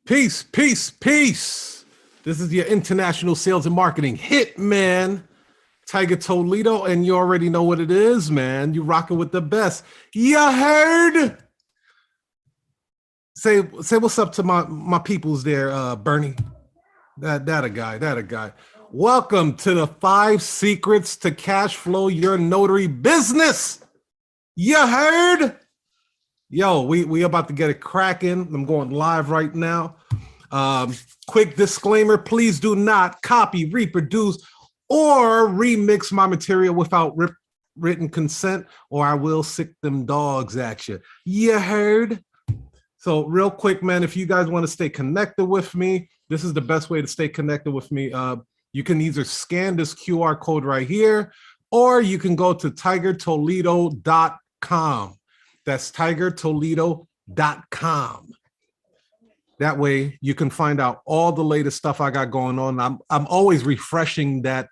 Peace, peace, peace. This is your international sales and marketing hitman, Tiger Toledo, and you already know what it is, man. You rocking with the best. You heard? Say what's up to my peoples there, Bernie. That a guy. Welcome to the 5 secrets to cash flow your notary business. You heard? Yo, we about to get it cracking. I'm going live right now. Quick disclaimer, please do not copy, reproduce, or remix my material without written consent, or I will sick them dogs at you. You heard? So real quick, man, if you guys want to stay connected with me, this is the best way to stay connected with me. You can either scan this QR code right here, or you can go to tigertoledo.com. That's tigertoledo.com. That way you can find out all the latest stuff I got going on. I'm always refreshing that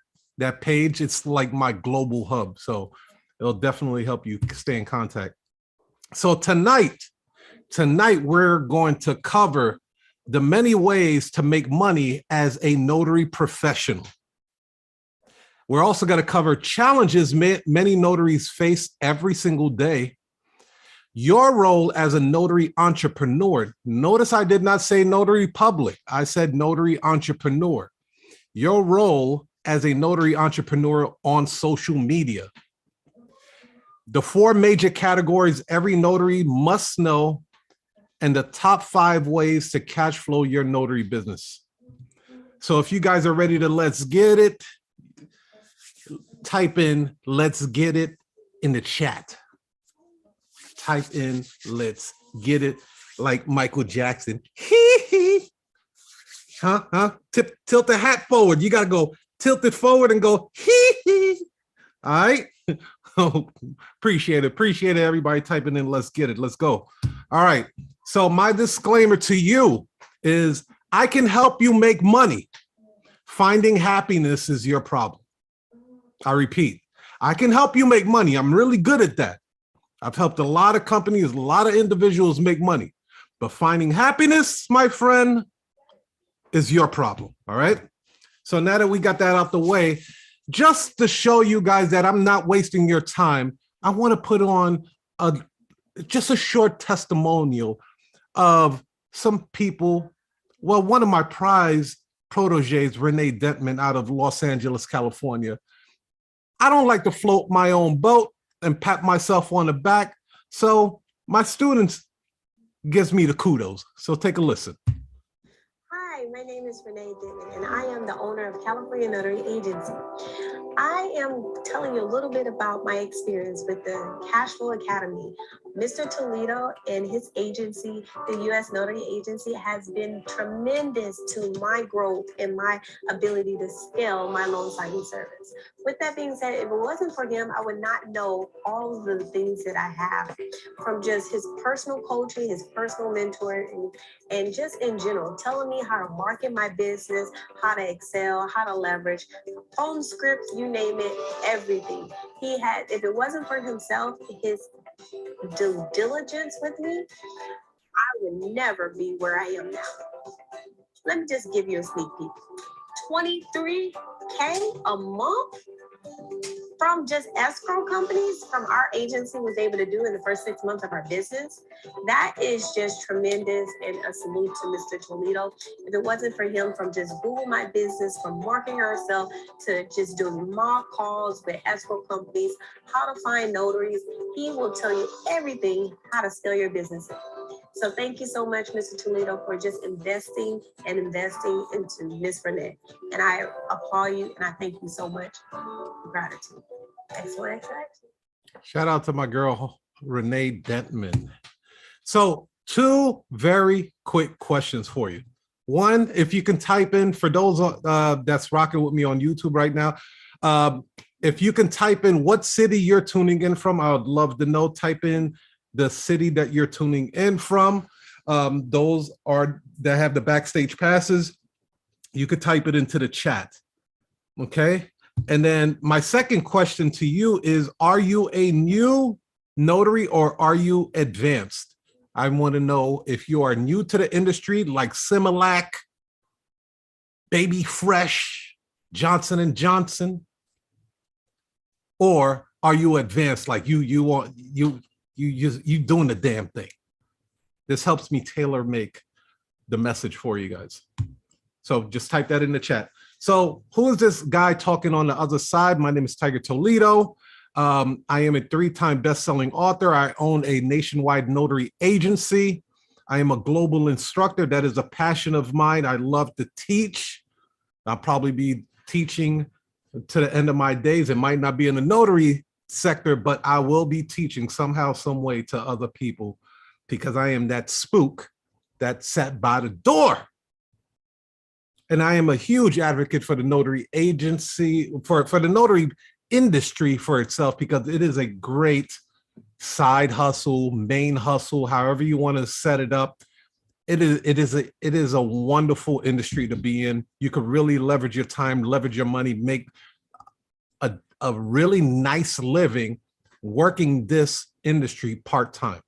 page. It's like my global hub. So it'll definitely help you stay in contact. So tonight we're going to cover the many ways to make money as a notary professional. We're also going to cover challenges many notaries face every single day. Your role as a notary entrepreneur. Notice I did not say notary public. I said notary entrepreneur. Your role as a notary entrepreneur on social media. The 4 major categories every notary must know, and the top 5 ways to cash flow your notary business. So if you guys are ready to let's get it, type in let's get it in the chat. Type in let's get it like Michael Jackson. Tilt the hat forward. You got to go tilt it forward and go All right. Appreciate it. Everybody typing in let's get it. Let's go. All right. So my disclaimer to you is I can help you make money. Finding happiness is your problem. I repeat, I can help you make money. I'm really good at that. I've helped a lot of companies, a lot of individuals make money, but finding happiness, my friend, is your problem. All right. So now that we got that out the way, just to show you guys that I'm not wasting your time, I want to put on just a short testimonial of some people. Well, one of my prized proteges, Renea Dentman, out of Los Angeles, California. I don't like to float my own boat and pat myself on the back. So my students gives me the kudos. So take a listen. Hi, my name is Renea Dentman, and I am the owner of California Notary Agency. I am telling you a little bit about my experience with the CashFlow Academy. Mr. Toledo and his agency, the U.S. Notary Agency, has been tremendous to my growth and my ability to scale my loan signing service. With that being said, if it wasn't for him, I would not know all of the things that I have, from just his personal coaching, his personal mentoring, and just in general, telling me how to market market my business, how to excel, how to leverage, phone scripts, you name it, everything. He had, if it wasn't for himself, his due diligence with me, I would never be where I am now. Let me just give you a sneak peek. 23K a month from just escrow companies from our agency was able to do in the first 6 months of our business. That is just tremendous, and a salute to Mr. Toledo. If it wasn't for him, from just Google My Business, from marketing ourselves to just doing mock calls with escrow companies, how to find notaries, he will tell you everything how to scale your business. So thank you so much, Mr. Toledo, for just investing into Miss Renea. And I applaud you, and I thank you so much. Gratitude. Excellent. Shout out to my girl, Renea Dentman. So 2 very quick questions for you. One, if you can type in, for those that's rocking with me on YouTube right now, if you can type in what city you're tuning in from, I would love to know. Type in the city that you're tuning in from. Those are that have the backstage passes. You could type it into the chat. Okay. And then my second question to you is, are you a new notary or are you advanced? I want to know if you are new to the industry, like Similac, Baby Fresh, Johnson & Johnson, or are you advanced, like you doing the damn thing? This helps me tailor make the message for you guys. So just type that in the chat. So who is this guy talking on the other side? My name is Tiger Toledo. I am a 3-time best-selling author. I own a nationwide notary agency. I am a global instructor. That is a passion of mine. I love to teach. I'll probably be teaching to the end of my days. It might not be in the notary sector, but I will be teaching somehow, some way to other people, because I am that spook that sat by the door. And I am a huge advocate for the notary agency, for the notary industry for itself, because it is a great side hustle, main hustle, however you want to set it up. It is a wonderful industry to be in. You could really leverage your time, leverage your money, make a really nice living working this industry part-time.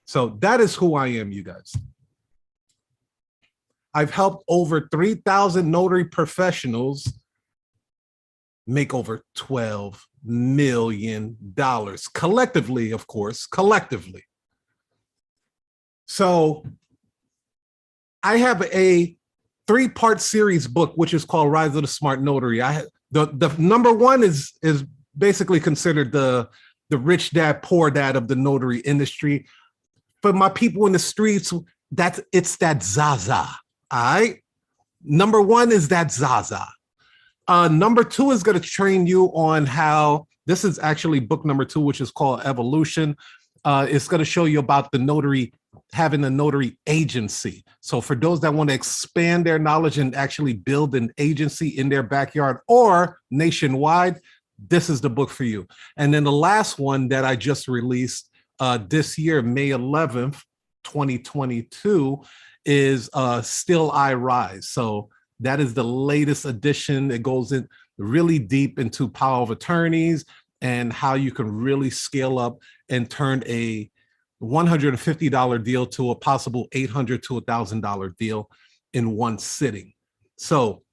So that is who I am, you guys. I've helped over 3,000 notary professionals make over $12 million collectively, of course, collectively. So I have a 3-part series book, which is called Rise of the Smart Notary. The number 1 is basically considered the rich dad, poor dad of the notary industry. For my people in the streets, it's that Zaza. All right. Number 1 is that Zaza. Number 2 is going to train you on how, this is actually book number 2, which is called Evolution. It's going to show you about the notary, having a notary agency. So for those that want to expand their knowledge and actually build an agency in their backyard or nationwide, this is the book for you. And then the last one that I just released this year, May 11th, 2022, is Still I Rise. So that is the latest edition. It goes in really deep into power of attorneys and how you can really scale up and turn a $150 deal to a possible $800 to $1,000 deal in one sitting. So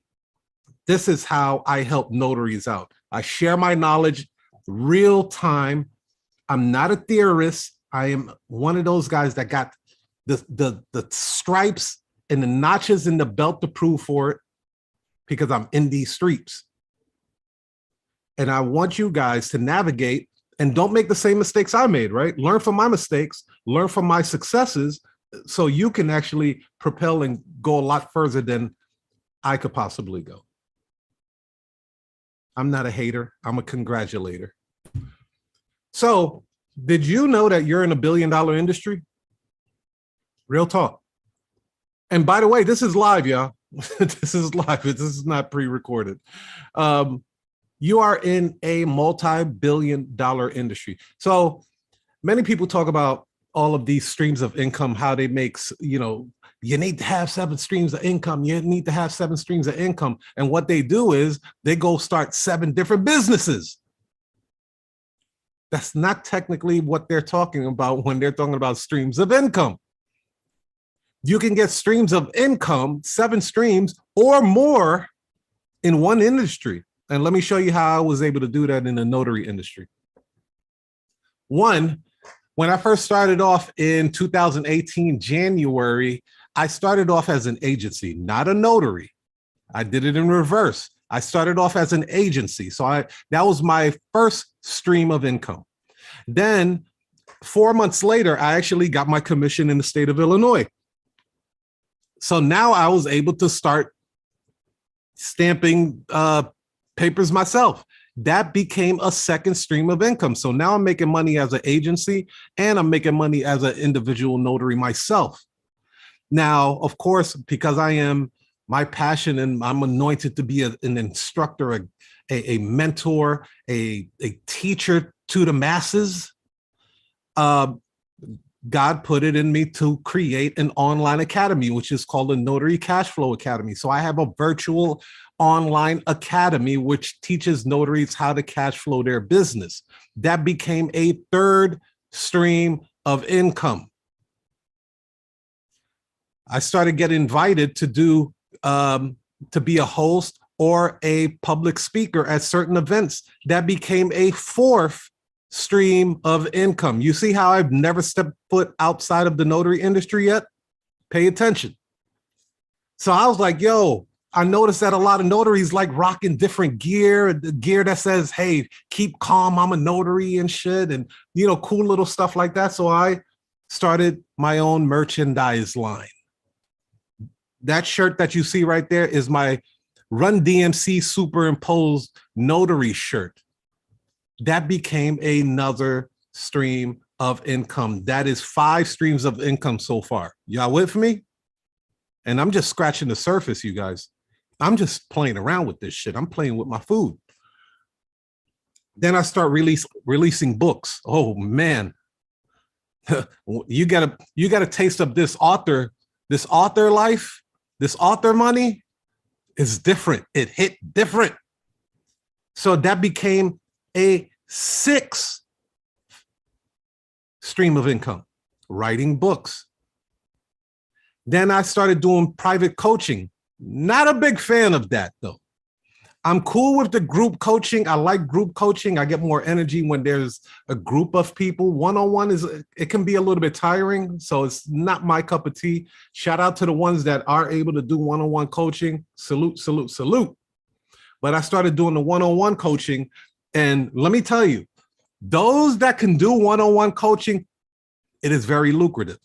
this is how I help notaries out. I share my knowledge real time. I'm not a theorist. I am one of those guys that got the stripes and the notches in the belt to prove for it, because I'm in these streets. And I want you guys to navigate and don't make the same mistakes I made, right? Learn from my mistakes, learn from my successes, so you can actually propel and go a lot further than I could possibly go. I'm not a hater, I'm a congratulator. So, did you know that you're in $1 billion industry? Real talk. And by the way, this is live, y'all. This is live. This is not pre-recorded. You are in a multi-billion-dollar industry. So many people talk about all of these streams of income, how they make, you need to have 7 streams of income. You need to have 7 streams of income. And what they do is they go start 7 different businesses. That's not technically what they're talking about when they're talking about streams of income. You can get streams of income, 7 streams or more in one industry. And let me show you how I was able to do that in the notary industry. One, when I first started off in 2018, January, I started off as an agency, not a notary. I did it in reverse. I started off as an agency. So that was my first stream of income. Then 4 months later, I actually got my commission in the state of Illinois. So now I was able to start stamping papers myself. That became a second stream of income. So now I'm making money as an agency and I'm making money as an individual notary myself. Now, of course, because I am my passion and I'm anointed to be an instructor, a mentor, a teacher to the masses, God put it in me to create an online academy, which is called the Notary CashFlow Academy. So I have a virtual online academy, which teaches notaries how to cash flow their business. That became a third stream of income. I started getting invited to do, to be a host or a public speaker at certain events. That became a fourth stream of income. You see how I've never stepped foot outside of the notary industry yet? Pay attention. So I was like, yo, I noticed that a lot of notaries like rocking different gear, the gear that says, hey, keep calm, I'm a notary and shit, and, you know, cool little stuff like that. So I started my own merchandise line. That shirt that you see right there is my Run DMC superimposed notary shirt. That became another stream of income. That is 5 streams of income so far. Y'all with me? And I'm just scratching the surface, you guys. I'm just playing around with this shit. I'm playing with my food. Then I start releasing books. Oh man. you got a taste of this author life, this author money is different. It hit different. So that became a 6th stream of income, writing books. Then I started doing private coaching. Not a big fan of that though. I'm cool with the group coaching. I like group coaching. I get more energy when there's a group of people. One-on-one it can be a little bit tiring. So it's not my cup of tea. Shout out to the ones that are able to do one-on-one coaching. Salute, salute, salute. But I started doing the one-on-one coaching. And let me tell you, those that can do one-on-one coaching, it is very lucrative.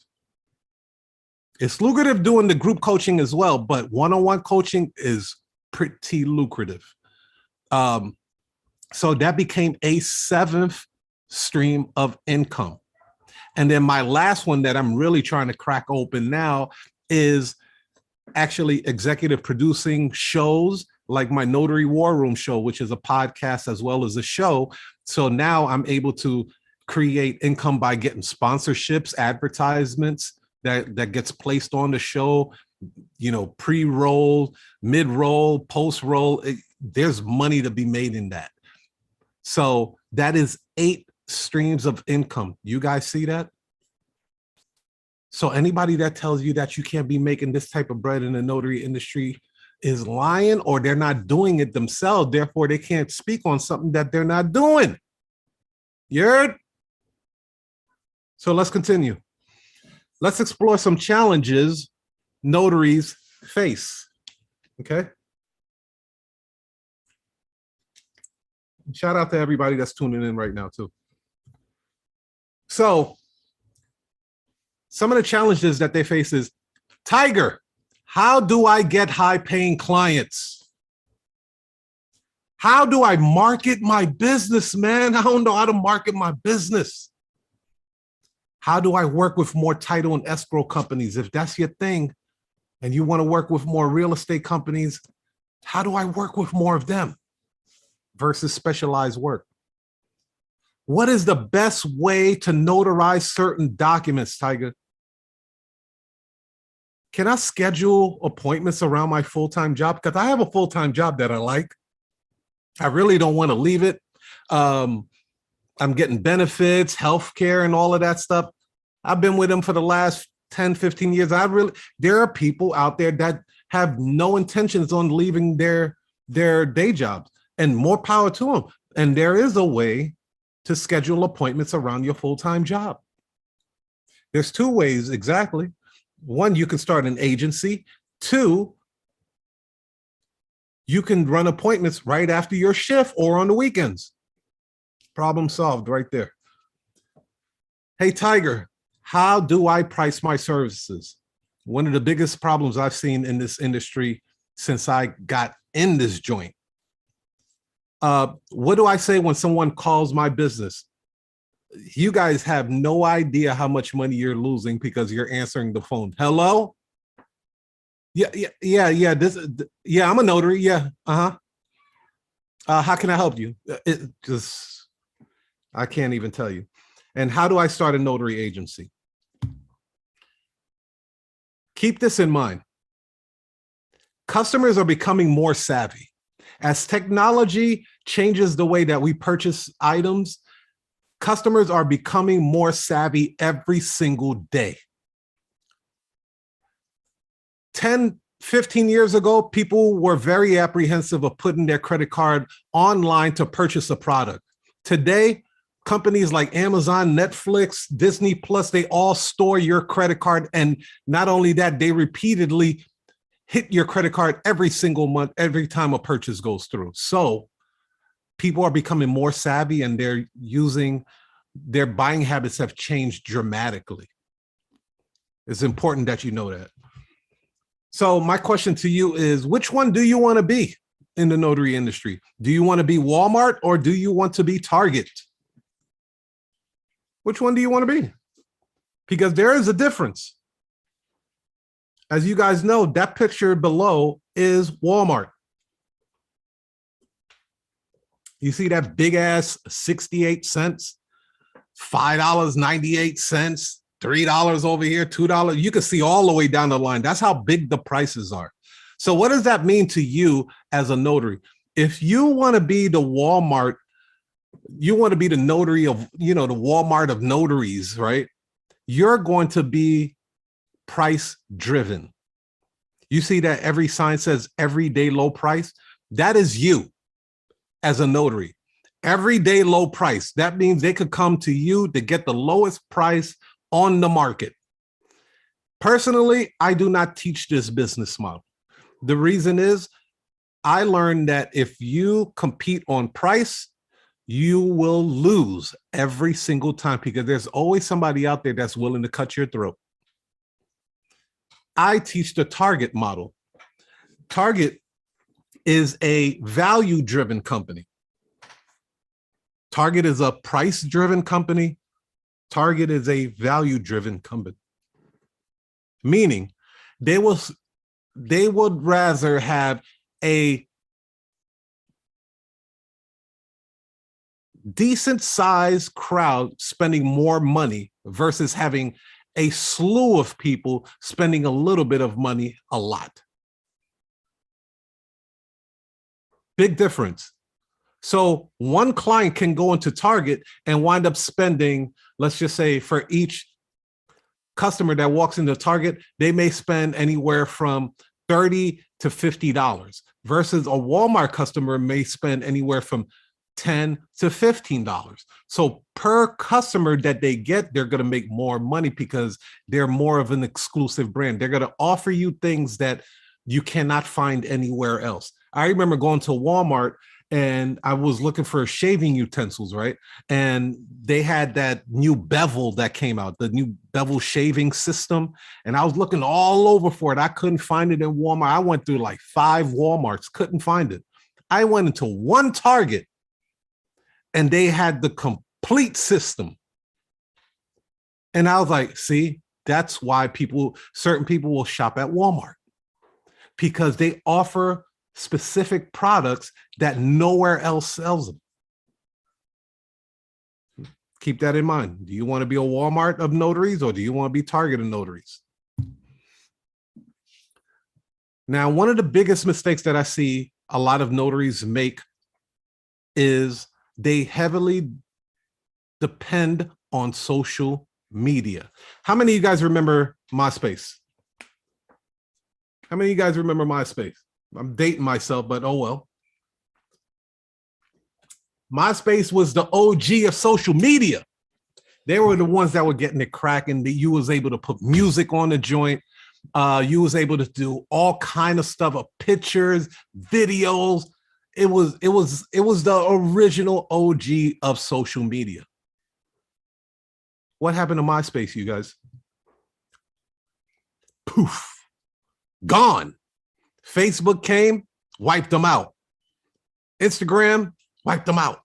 It's lucrative doing the group coaching as well, but one-on-one coaching is pretty lucrative. So that became a 7th stream of income. And then my last one that I'm really trying to crack open now is actually executive producing shows like my Notary War Room show, which is a podcast as well as a show. So now I'm able to create income by getting sponsorships, advertisements that gets placed on the show, you know, pre-roll, mid-roll, post-roll. There's money to be made in that. So that is 8 streams of income. You guys see that? So anybody that tells you that you can't be making this type of bread in the notary industry is lying, or they're not doing it themselves. Therefore, they can't speak on something that they're not doing. You heard? So let's continue. Let's explore some challenges notaries face. Okay. Shout out to everybody that's tuning in right now too. So some of the challenges that they face is, Tiger, how do I get high-paying clients? How do I market my business, man? I don't know how to market my business. How do I work with more title and escrow companies? If that's your thing and you want to work with more real estate companies, how do I work with more of them versus specialized work? What is the best way to notarize certain documents, Tiger? can I schedule appointments around my full-time job? Because I have a full-time job that I like. I really don't want to leave it. I'm getting benefits, healthcare, and all of that stuff. I've been with them for the last 10, 15 years. There are people out there that have no intentions on leaving their day jobs, and more power to them. And there is a way to schedule appointments around your full-time job. There's two ways exactly. One, you can start an agency. Two, you can run appointments right after your shift or on the weekends. Problem solved right there. Hey, Tiger, how do I price my services? One of the biggest problems I've seen in this industry since I got in this joint. What do I say when someone calls my business? You guys have no idea how much money you're losing because you're answering the phone. Hello? Yeah. I'm a notary. Yeah. How can I help you? I can't even tell you. And how do I start a notary agency? Keep this in mind. Customers are becoming more savvy. As technology changes the way that we purchase items, customers are becoming more savvy every single day. 10, 15 years ago, people were very apprehensive of putting their credit card online to purchase a product. Today, companies like Amazon, Netflix, Disney Plus, they all store your credit card. And not only that, they repeatedly hit your credit card every single month, every time a purchase goes through. So people are becoming more savvy, and their buying habits have changed dramatically. It's important that you know that. So my question to you is, which one do you want to be in the notary industry? Do you want to be Walmart or do you want to be Target? Which one do you want to be? Because there is a difference. As you guys know, that picture below is Walmart. You see that big ass 68 cents, $5.98, $3 over here, $2. You can see all the way down the line. That's how big the prices are. So what does that mean to you as a notary? If you want to be the Walmart, you want to be the notary of, the Walmart of notaries, right? You're going to be price driven. You see that every sign says everyday low price. That is you as a notary. Everyday low price. That means they could come to you to get the lowest price on the market. Personally, I do not teach this business model. The reason is I learned that if you compete on price, you will lose every single time because there's always somebody out there that's willing to cut your throat. I teach the Target model. Target is a value-driven company. Target is a price-driven company. Target is a value-driven company. Meaning they would rather have a decent sized crowd spending more money versus having a slew of people spending a little bit of money a lot. Big difference. So one client can go into Target and wind up spending, let's just say for each customer that walks into Target, they may spend anywhere from $30 to $50 versus a Walmart customer may spend anywhere from $10 to $15. So per customer that they get, they're going to make more money because they're more of an exclusive brand. They're going to offer you things that you cannot find anywhere else. I remember going to Walmart and I was looking for shaving utensils, right? And they had that new bevel that came out, the new bevel shaving system. And I was looking all over for it. I couldn't find it in Walmart. I went through like 5 Walmarts, couldn't find it. I went into one Target and they had the complete system. And I was like, see, that's why certain people will shop at Walmart because they offer specific products that nowhere else sells them. Keep that in mind. Do you want to be a Walmart of notaries or do you want to be Target of notaries? Now, one of the biggest mistakes that I see a lot of notaries make is they heavily depend on social media. How many of you guys remember MySpace? How many of you guys remember MySpace? I'm dating myself, but oh well. MySpace was the OG of social media. They were the ones that were getting it cracking. You was able to put music on the joint. You was able to do all kind of stuff, pictures, videos. It was the original OG of social media. What happened to MySpace, you guys? Poof, gone. Facebook came, wiped them out. Instagram wiped them out.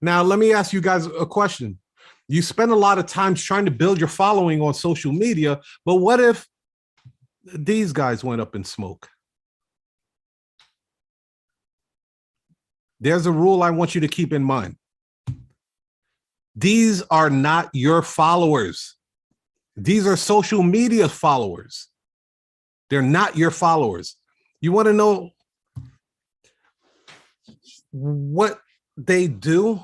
Now, let me ask you guys a question. You spend a lot of time trying to build your following on social media, but what if these guys went up in smoke? There's a rule I want you to keep in mind. These are not your followers. These are social media followers. They're not your followers. You want to know what they do?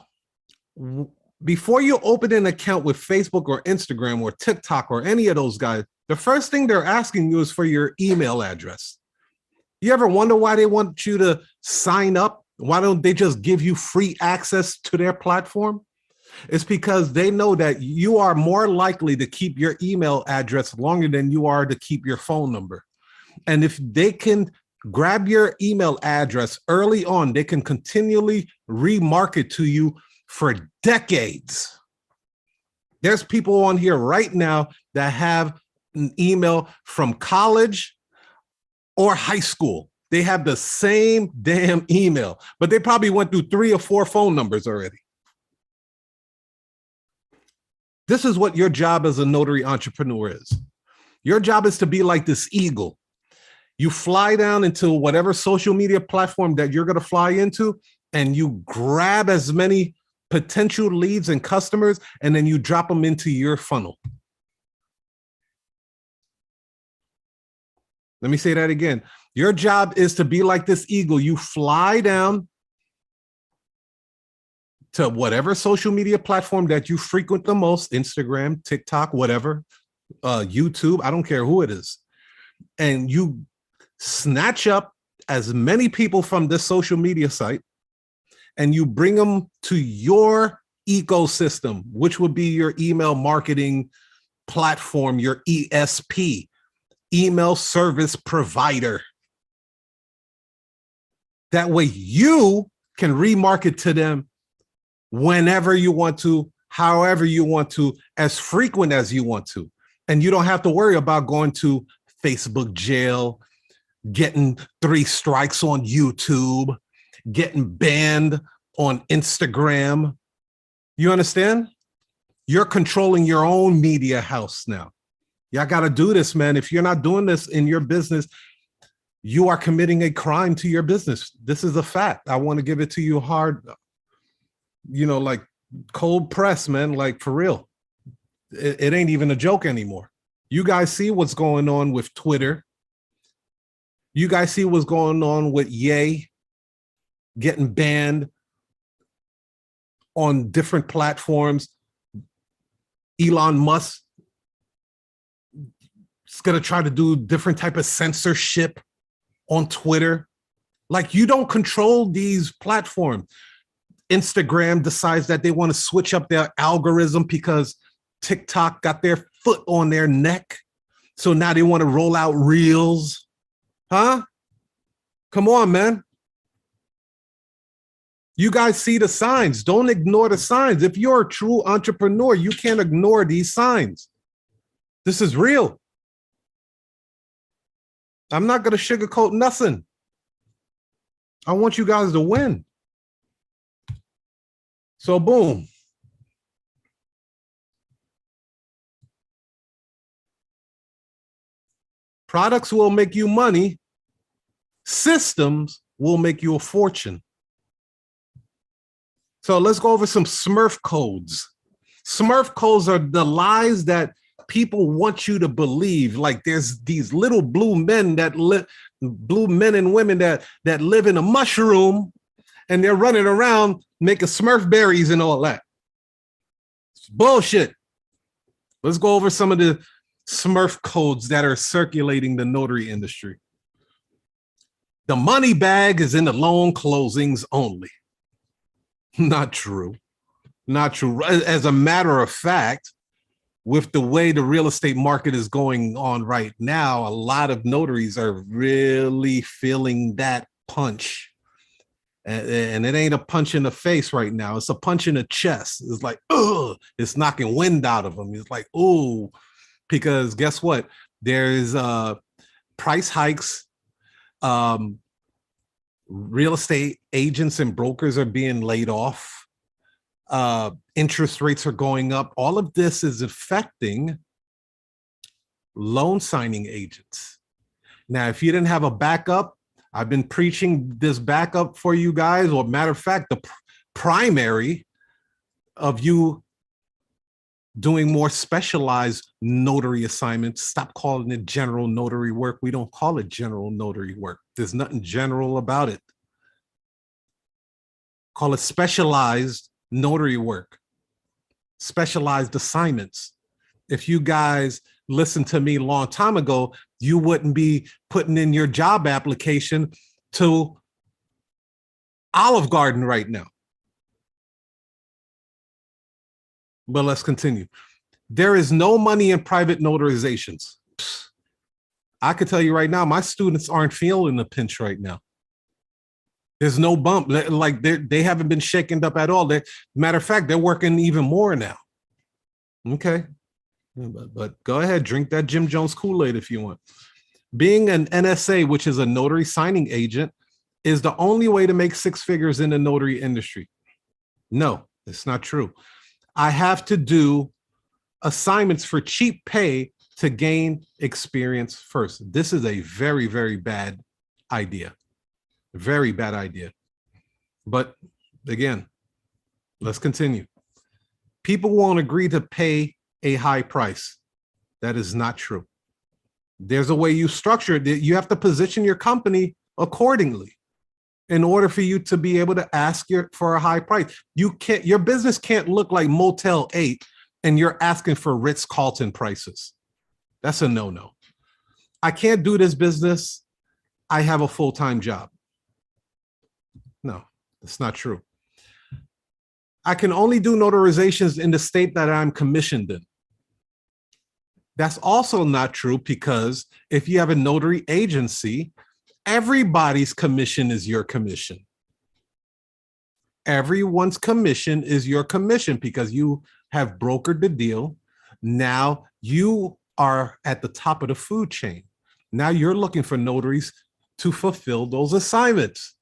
Before you open an account with Facebook or Instagram or TikTok or any of those guys, the first thing they're asking you is for your email address. You ever wonder why they want you to sign up? Why don't they just give you free access to their platform? It's because they know that you are more likely to keep your email address longer than you are to keep your phone number. And if they can grab your email address early on, they can continually remarket to you for decades. There's people on here right now that have an email from college or high school. They have the same damn email, but they probably went through 3 or 4 phone numbers already. This is what your job as a notary entrepreneur is. Your job is to be like this eagle. You fly down into whatever social media platform that you're going to fly into, and you grab as many potential leads and customers, and then you drop them into your funnel. Let me say that again. Your job is to be like this eagle. You fly down to whatever social media platform that you frequent the most, Instagram, TikTok, whatever, YouTube, I don't care who it is. And you snatch up as many people from this social media site and you bring them to your ecosystem, which would be your email marketing platform, your ESP, email service provider. That way you can remarket to them whenever you want to, however you want to, as frequent as you want to. And you don't have to worry about going to Facebook jail, getting 3 strikes on YouTube, getting banned on Instagram. You understand? You're controlling your own media house now. Y'all got to do this, man. If you're not doing this in your business, you are committing a crime to your business. This is a fact. I want to give it to you hard, you know, like cold press, man, like for real. It ain't even a joke anymore. You guys see what's going on with Twitter. You guys see what's going on with Ye getting banned on different platforms. Elon Musk is going to try to do different type of censorship on Twitter. Like, you don't control these platforms. Instagram decides that they want to switch up their algorithm because TikTok got their foot on their neck. So now they want to roll out reels. Huh? Come on, man. You guys see the signs. Don't ignore the signs. If you're a true entrepreneur, you can't ignore these signs. This is real. I'm not going to sugarcoat nothing. I want you guys to win. So boom. Products will make you money. Systems will make you a fortune. So let's go over some Smurfcodes. Smurfcodes are the lies that People want you to believe like there's these little blue men blue men and women that live in a mushroom and they're running around making Smurf berries and all that. It's bullshit. Let's go over some of the Smurf codes that are circulating the notary industry. The money bag is in the loan closings only. Not true. Not true. As a matter of fact, with the way the real estate market is going on right now, a lot of notaries are really feeling that punch. And it ain't a punch in the face right now. It's a punch in the chest. It's like, ugh, it's knocking wind out of them. It's like, ooh, because guess what? There's price hikes. Real estate agents and brokers are being laid off. Interest rates are going up. All of this is affecting loan signing agents. Now, if you didn't have a backup, I've been preaching this backup for you guys, or matter of fact, the primary of you doing more specialized notary assignments. Stop calling it general notary work. We don't call it general notary work. There's nothing general about it. Call it specialized notary work, specialized assignments. If you guys listened to me a long time ago, you wouldn't be putting in your job application to Olive Garden right now. But let's continue. There is no money in private notarizations. I could tell you right now, my students aren't feeling the pinch right now. There's no bump. Like they haven't been shaken up at all. Matter of fact, they're working even more now. Okay. But go ahead, drink that Jim Jones Kool-Aid if you want. Being an NSA, which is a notary signing agent, is the only way to make six figures in the notary industry. No, it's not true. I have to do assignments for cheap pay to gain experience first. This is a very, very bad idea. Very bad idea. But again, let's continue. People won't agree to pay a high price. That is not true. There's a way you structure it. You have to position your company accordingly in order for you to be able to ask for a high price. Your business can't look like Motel 8 and you're asking for Ritz-Carlton prices. That's a no-no. I can't do this business. I have a full-time job. No, that's not true. I can only do notarizations in the state that I'm commissioned in. That's also not true, because if you have a notary agency, everybody's commission is your commission. Everyone's commission is your commission because you have brokered the deal. Now you are at the top of the food chain. Now you're looking for notaries to fulfill those assignments.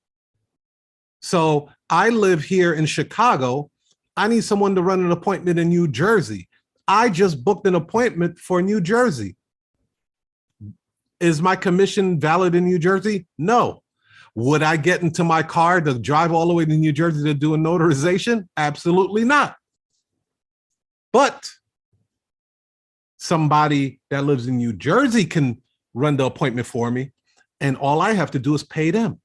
So I live here in Chicago. I need someone to run an appointment in New Jersey. I just booked an appointment for New Jersey. Is my commission valid in New Jersey? No. Would I get into my car to drive all the way to New Jersey to do a notarization? Absolutely not. But somebody that lives in New Jersey can run the appointment for me, and all I have to do is pay them.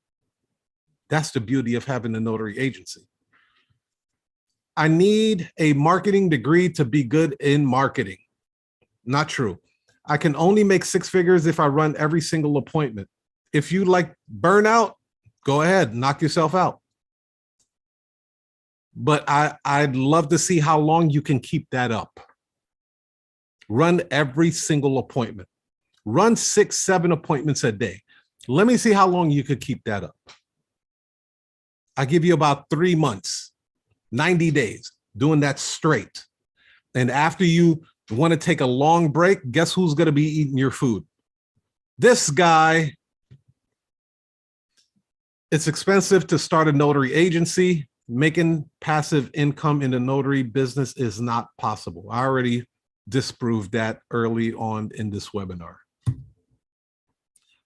That's the beauty of having a notary agency. I need a marketing degree to be good in marketing. Not true. I can only make six figures if I run every single appointment. If you like burnout, go ahead, knock yourself out. But I'd love to see how long you can keep that up. Run every single appointment. Run 6, 7 appointments a day. Let me see how long you could keep that up. I give you about 3 months, 90 days, doing that straight. And after you want to take a long break, guess who's going to be eating your food? This guy. It's expensive to start a notary agency. Making passive income in the notary business is not possible. I already disproved that early on in this webinar.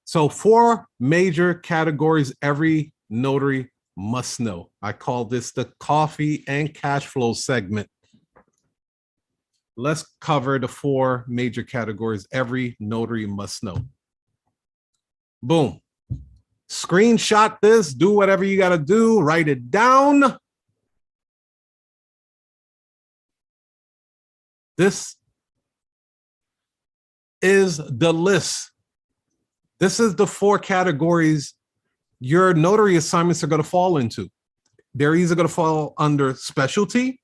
So 4 major categories every notary must know. I call this the coffee and cash flow segment. let's cover the 4 major categories every notary must know. Boom. Screenshot this, do whatever you got to do, write it down. This is the list. This is the 4 categories your notary assignments are going to fall into. They're either going to fall under specialty.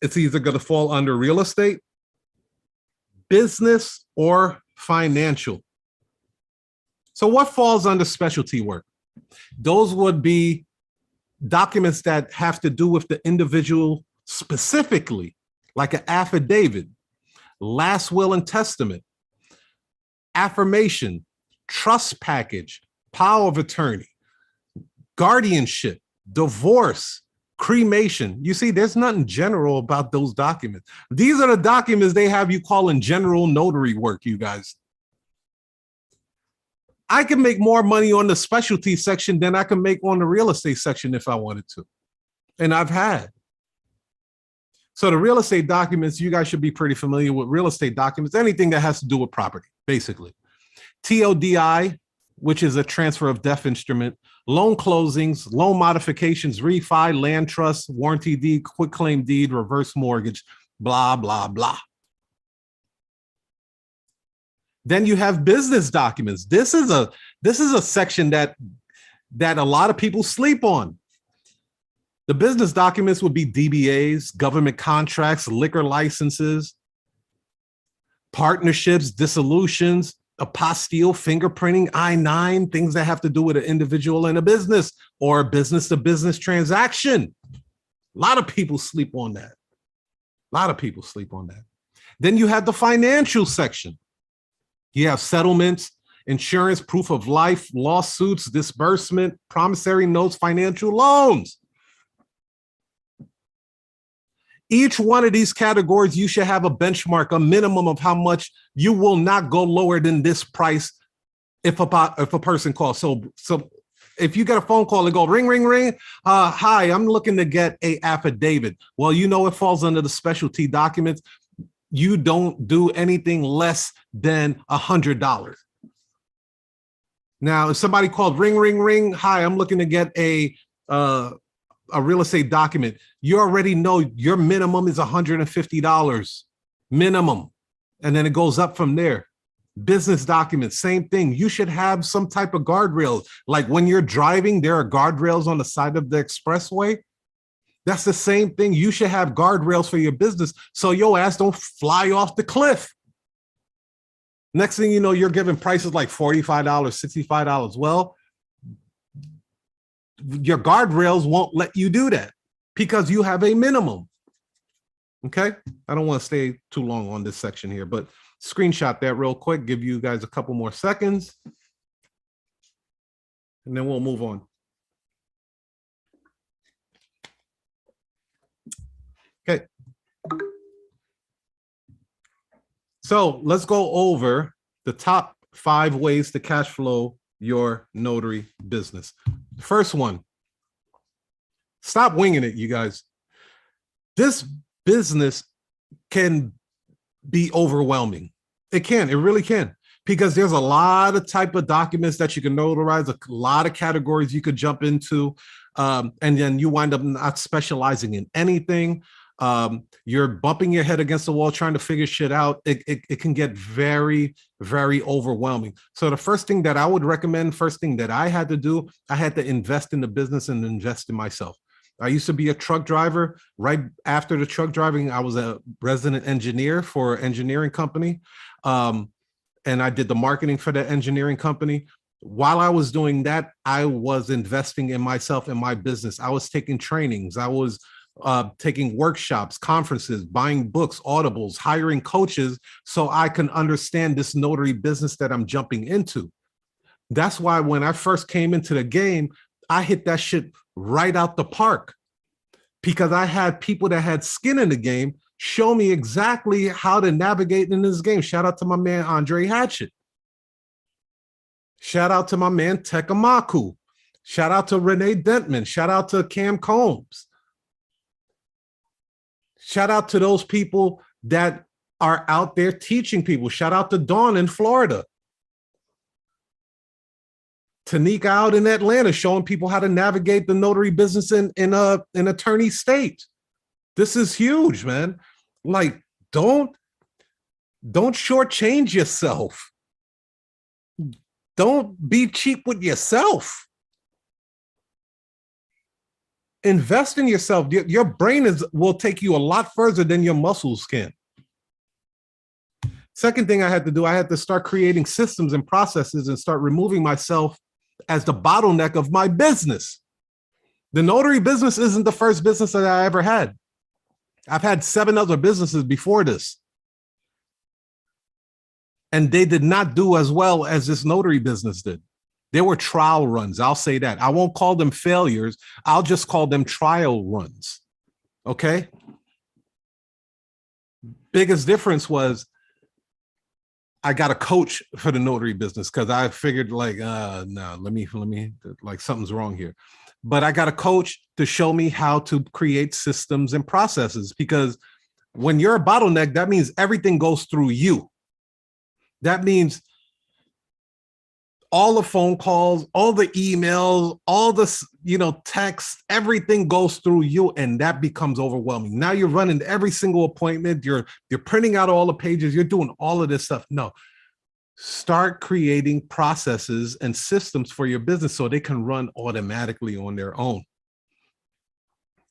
It's either going to fall under real estate, business, or financial. So what falls under specialty work? Those would be documents that have to do with the individual specifically, like an affidavit, last will and testament, affirmation, trust package, power of attorney, guardianship, divorce, cremation. You see, there's nothing general about those documents. These are the documents they have you calling general notary work, you guys. I can make more money on the specialty section than I can make on the real estate section if I wanted to. And I've had. So the real estate documents, you guys should be pretty familiar with real estate documents, anything that has to do with property, basically. TODI, which is a transfer of death instrument, loan closings, loan modifications, refi, land trust, warranty deed, quitclaim deed, reverse mortgage, blah, blah, blah. Then you have business documents. This is a section that a lot of people sleep on. The business documents would be DBAs, government contracts, liquor licenses, partnerships, dissolutions, apostille, fingerprinting, I-9, things that have to do with an individual and a business or a business-to-business transaction. A lot of people sleep on that. A lot of people sleep on that. Then you have the financial section. You have settlements, insurance, proof of life, lawsuits, disbursement, promissory notes, financial loans. Each one of these categories, you should have a benchmark, a minimum of how much you will not go lower than this price if a person calls. So if you get a phone call and go ring, ring, ring, hi, I'm looking to get a affidavit. Well, you know, it falls under the specialty documents. You don't do anything less than $100. Now, if somebody called ring, ring, ring, hi, I'm looking to get a real estate document, you already know your minimum is $150 minimum. And then it goes up from there. Business documents, same thing. You should have some type of guardrails. Like when you're driving, there are guardrails on the side of the expressway. That's the same thing. You should have guardrails for your business so your ass don't fly off the cliff. Next thing you know, you're giving prices like $45, $65. Well, your guardrails won't let you do that because you have a minimum. Okay. I don't want to stay too long on this section here, but screenshot that real quick, give you guys a couple more seconds, and then we'll move on. Okay. So let's go over the top 5 ways to cash flow your notary business. First one, stop winging it, you guys. This business can be overwhelming. It can, it really can, because there's a lot of type of documents that you can notarize, a lot of categories you could jump into, and then you wind up not specializing in anything. You're bumping your head against the wall trying to figure shit out. It can get very, very overwhelming. So the first thing that I would recommend, first thing that I had to do, I had to invest in the business and invest in myself. I used to be a truck driver. Right after the truck driving, I was a resident engineer for an engineering company. And I did the marketing for the engineering company. While I was doing that, I was investing in myself and my business. I was taking trainings. I was taking workshops, conferences, buying books, audibles, hiring coaches so I can understand this notary business that I'm jumping into. That's why when I first came into the game, I hit that shit right out the park because I had people that had skin in the game show me exactly how to navigate in this game. Shout out to my man, Andre Hatchett. Shout out to my man, Tekamaku. Shout out to Renee Dentman. Shout out to Cam Combs. Shout out to those people that are out there teaching people. Shout out to Dawn in Florida. Tanika out in Atlanta showing people how to navigate the notary business in an attorney state. This is huge, man. Like, don't shortchange yourself. Don't be cheap with yourself. Invest in yourself. Your brain will take you a lot further than your muscles can. Second thing I had to do, I had to start creating systems and processes and start removing myself as the bottleneck of my business. The notary business isn't the first business that I ever had. I've had 7 other businesses before this. And they did not do as well as this notary business did. There were trial runs. I'll say that. I won't call them failures. I'll just call them trial runs. Okay. Biggest difference was I got a coach for the notary business because I figured like, no, let me, like something's wrong here. But I got a coach to show me how to create systems and processes, because when you're a bottleneck, that means everything goes through you. That means all the phone calls, all the emails, all the, texts, everything goes through you, and that becomes overwhelming. Now you're running every single appointment. You're printing out all the pages. You're doing all of this stuff. No, start creating processes and systems for your business so they can run automatically on their own.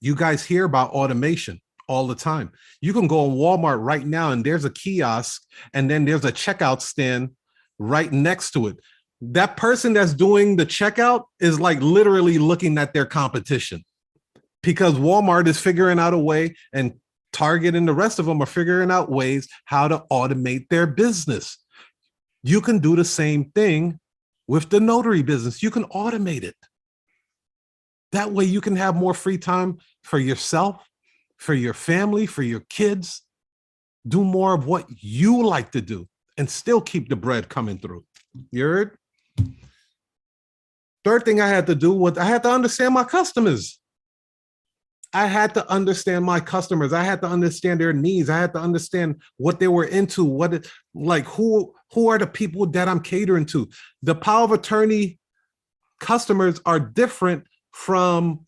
You guys hear about automation all the time. You can go on Walmart right now and there's a kiosk and then there's a checkout stand right next to it. That person that's doing the checkout is like literally looking at their competition, because Walmart is figuring out a way, and Target and the rest of them are figuring out ways how to automate their business. You can do the same thing with the notary business. You can automate it. That way you can have more free time for yourself, for your family, for your kids. Do more of what you like to do and still keep the bread coming through. You heard? Third thing I had to do was I had to understand my customers. I had to understand my customers. I had to understand their needs. I had to understand what they were into, who are the people that I'm catering to. The power of attorney customers are different from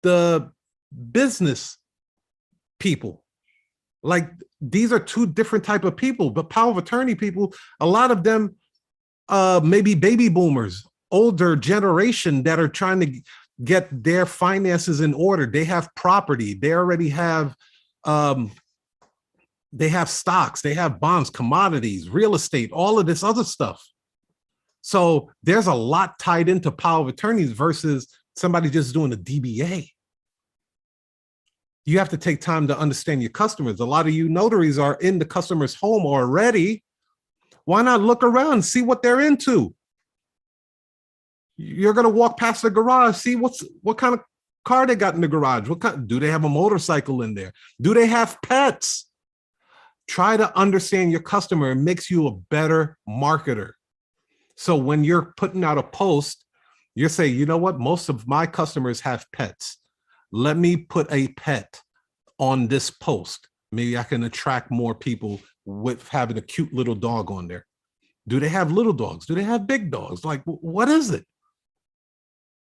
the business people. Like, these are 2 different type of people. But power of attorney people, a lot of them maybe baby boomers, older generation that are trying to get their finances in order. They have property. They already have, they have stocks, they have bonds, commodities, real estate, all of this other stuff. So there's a lot tied into power of attorneys versus somebody just doing a DBA. You have to take time to understand your customers. A lot of you notaries are in the customer's home already. Why not look around, see what they're into? You're going to walk past the garage, see what kind of car they got in the garage. Do they have a motorcycle in there? Do they have pets? Try to understand your customer. It makes you a better marketer. So when you're putting out a post, you're saying, you know what? Most of my customers have pets. Let me put a pet on this post. Maybe I can attract more people with having a cute little dog on there. Do they have little dogs? Do they have big dogs? Like, what is it?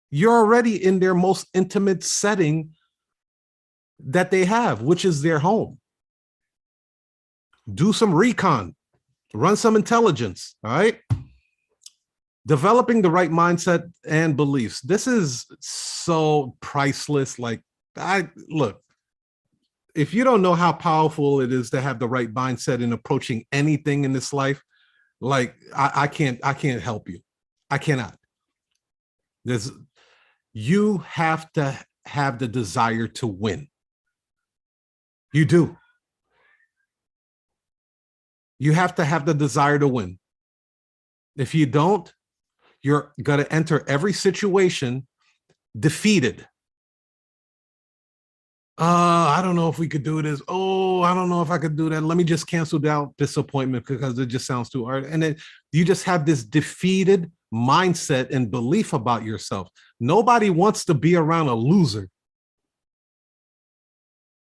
You're already in their most intimate setting that they have, which is their home. Do some recon, run some intelligence, all right? Developing the right mindset and beliefs. This is so priceless. Like, look, if you don't know how powerful it is to have the right mindset in approaching anything in this life, like, I can't help you. I cannot. You have to have the desire to win. You do. You have to have the desire to win. If you don't, you're going to enter every situation defeated. I don't know if we could do this. Oh, I don't know if I could do that. Let me just cancel out this appointment because it just sounds too hard. And then you just have this defeated mindset and belief about yourself. Nobody wants to be around a loser.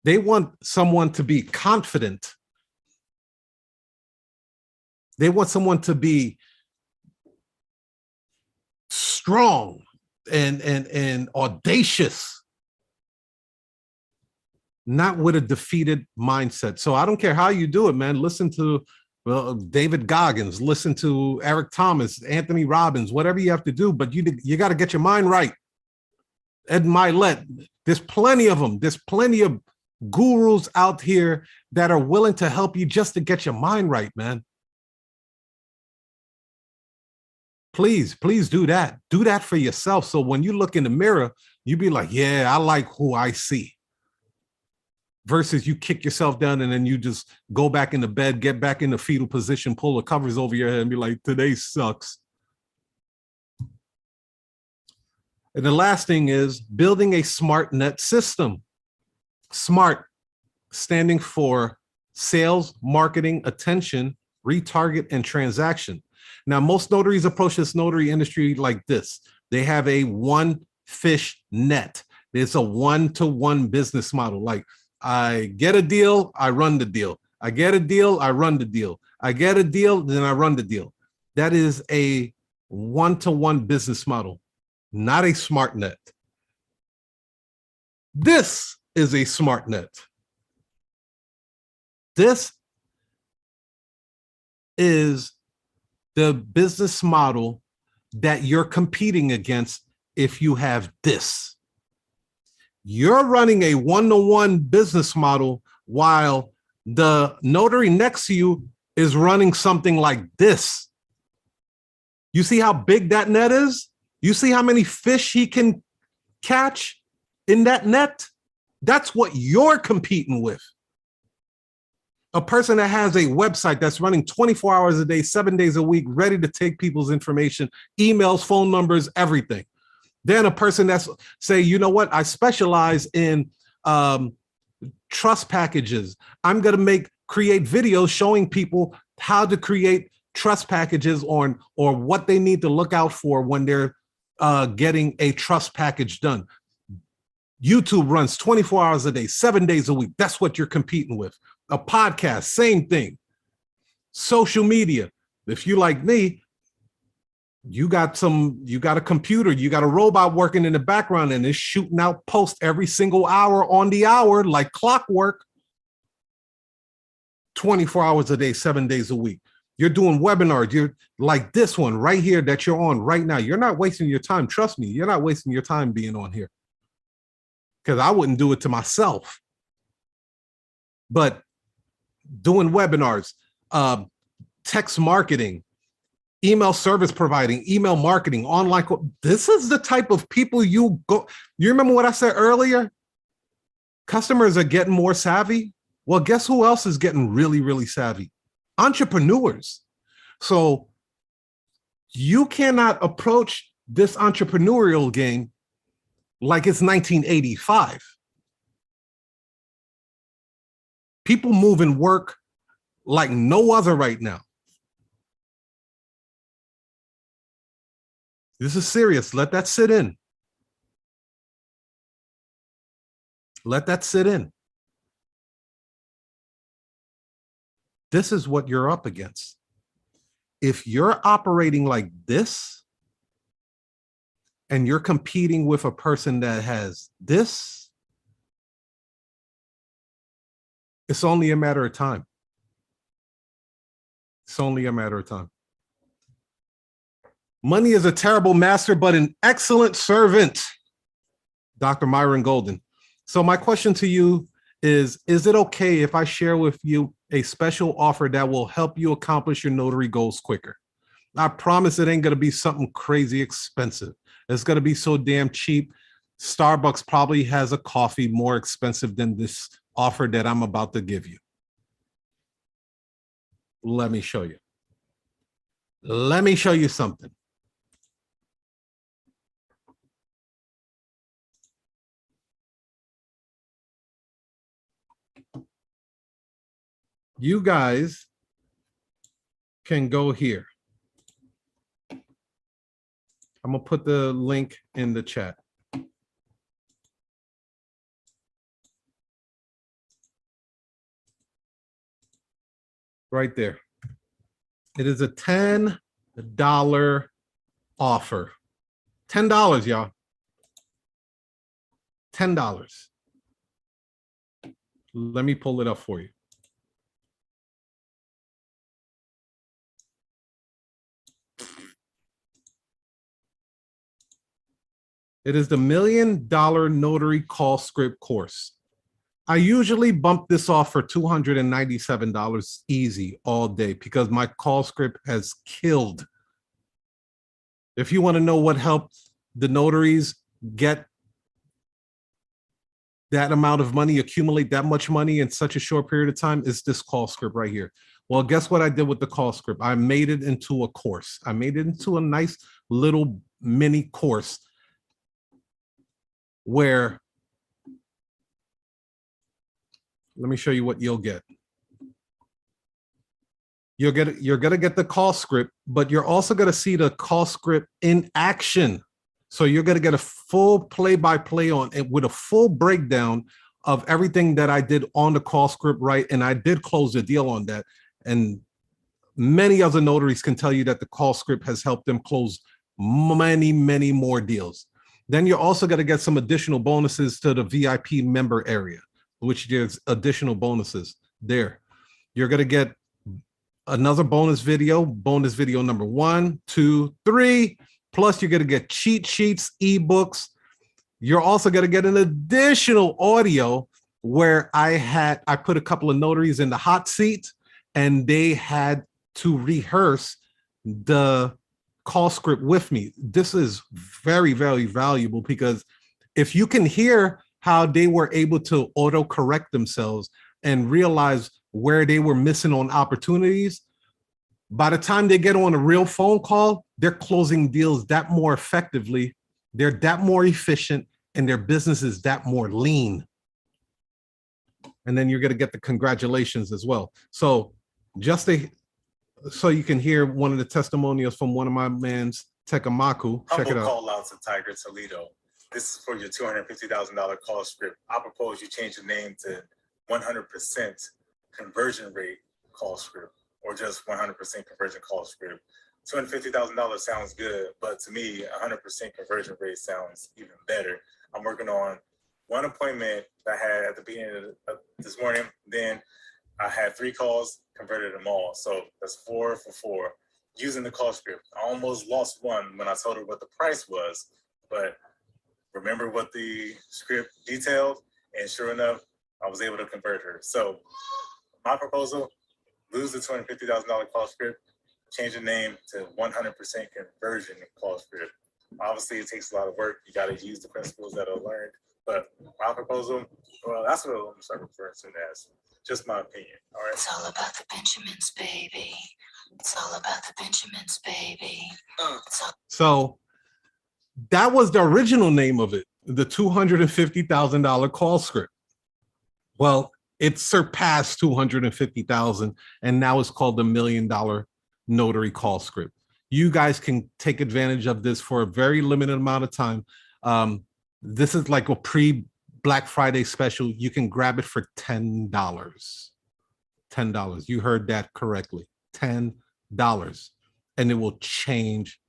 They want someone to be confident. They want someone to be strong and audacious, not with a defeated mindset. So I don't care how you do it, man. Listen to David Goggins, listen to Eric Thomas, Anthony Robbins, whatever you have to do, but you got to get your mind right. Ed Milet, there's plenty of them. There's plenty of gurus out here that are willing to help you just to get your mind right, man. Please do that. Do that for yourself. So when you look in the mirror, you be like, yeah, I like who I see. Versus you kick yourself down and then you just go back in the bed, get back in the fetal position, pull the covers over your head and be like, today sucks. And the last thing is building a smart net system. SMART standing for sales, marketing, attention, retarget, and transaction. Now, most notaries approach this notary industry like this. They have a one fish net. It's a one-to-one business model. Like, I get a deal, I run the deal. I get a deal, I run the deal. I get a deal, then I run the deal. That is a one-to-one business model, not a smart net. This is a smart net. This is the business model that you're competing against if you have this. You're running a one-to-one business model while the notary next to you is running something like this. You see how big that net is? You see how many fish he can catch in that net? That's what you're competing with. A person that has a website that's running 24 hours a day, 7 days a week, ready to take people's information, emails, phone numbers, everything. Then a person that's say, you know what, I specialize in trust packages. I'm going to create videos showing people how to create trust packages or what they need to look out for when they're getting a trust package done. YouTube runs 24 hours a day, 7 days a week. That's what you're competing with. A podcast, same thing. Social media. If you like me, you got a computer, you got a robot working in the background and it's shooting out posts every single hour on the hour like clockwork. 24 hours a day, 7 days a week. You're doing webinars. You're like this one right here that you're on right now. You're not wasting your time. Trust me, you're not wasting your time being on here. Because I wouldn't do it to myself. But doing webinars, text marketing, email service providing, email marketing, online. This is the type of people you go. You remember what I said earlier? Customers are getting more savvy. Well, guess who else is getting really, really savvy? Entrepreneurs. So you cannot approach this entrepreneurial game like it's 1985. People move and work like no other right now. This is serious. Let that sit in. Let that sit in. This is what you're up against. If you're operating like this and you're competing with a person that has this, it's only a matter of time. It's only a matter of time. Money is a terrible master, but an excellent servant. Dr. Myron Golden. So my question to you is it okay if I share with you a special offer that will help you accomplish your notary goals quicker? I promise it ain't going to be something crazy expensive. It's going to be so damn cheap. Starbucks probably has a coffee more expensive than this offer that I'm about to give you. Let me show you. Let me show you something. You guys can go here. I'm going to put the link in the chat. right there. It is a $10 offer. $10, y'all. $10. Let me pull it up for you. It is the $1 Million Notary Call Script course. I usually bump this off for $297 easy all day because my call script has killed. If you want to know what helped the notaries get that amount of money, accumulate that much money in such a short period of time, is this call script right here. Well, guess what I did with the call script? I made it into a course. I made it into a nice little mini course where, let me show you what you'll get. You're gonna get the call script, but you're also gonna see the call script in action. So you're gonna get a full play-by-play on it with a full breakdown of everything that I did on the call script, right? And I did close the deal on that. And many other notaries can tell you that the call script has helped them close many, many more deals. Then you're also gonna get some additional bonuses to the VIP member area, which there's additional bonuses there. You're gonna get another bonus video number 1, 2, 3. Plus, you're going to get cheat sheets, ebooks. You're also going to get an additional audio where I put a couple of notaries in the hot seat and they had to rehearse the call script with me. This is very, very valuable because if you can hear how they were able to auto correct themselves and realize where they were missing on opportunities, by the time they get on a real phone call, they're closing deals that more effectively, they're that more efficient, and their business is that more lean. And then you're going to get the congratulations as well. So so you can hear one of the testimonials from one of my mans, Tekamaku. Check it out. Call out to Tiger Toledo. This is for your $250,000 call script. I propose you change the name to 100% conversion rate call script, or just 100% conversion call script. $250,000 sounds good, but to me, 100% conversion rate sounds even better. I'm working on one appointment I had at the beginning of this morning. Then I had 3 calls, converted them all. So that's 4 for 4 using the call script. I almost lost one when I told her what the price was, but remember what the script detailed, and sure enough, I was able to convert her. So my proposal: lose the $250,000 call script, change the name to 100% conversion call script. Obviously, it takes a lot of work. You got to use the principles that are learned. But my proposal, well, that's what I'm going to start referring to as. Just my opinion. All right. It's all about the Benjamins, baby. It's all about the Benjamins, baby. So that was the original name of it, the $250,000 call script. Well, it surpassed 250,000, and now it's called the $1 Million Notary Call Script. You guys can take advantage of this for a very limited amount of time. This is like a pre-Black Friday special. You can grab it for $10. $10. You heard that correctly. $10, and it will change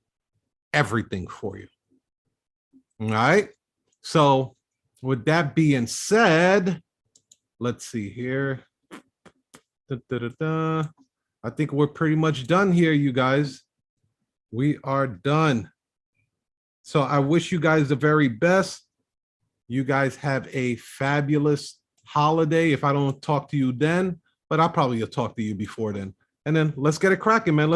everything for you. All right. So, with that being said, let's see here. I think we're pretty much done here, you guys. We are done. So I wish you guys the very best. You guys have a fabulous holiday. If I don't talk to you then, but I'll probably talk to you before then. And then let's get it cracking, man.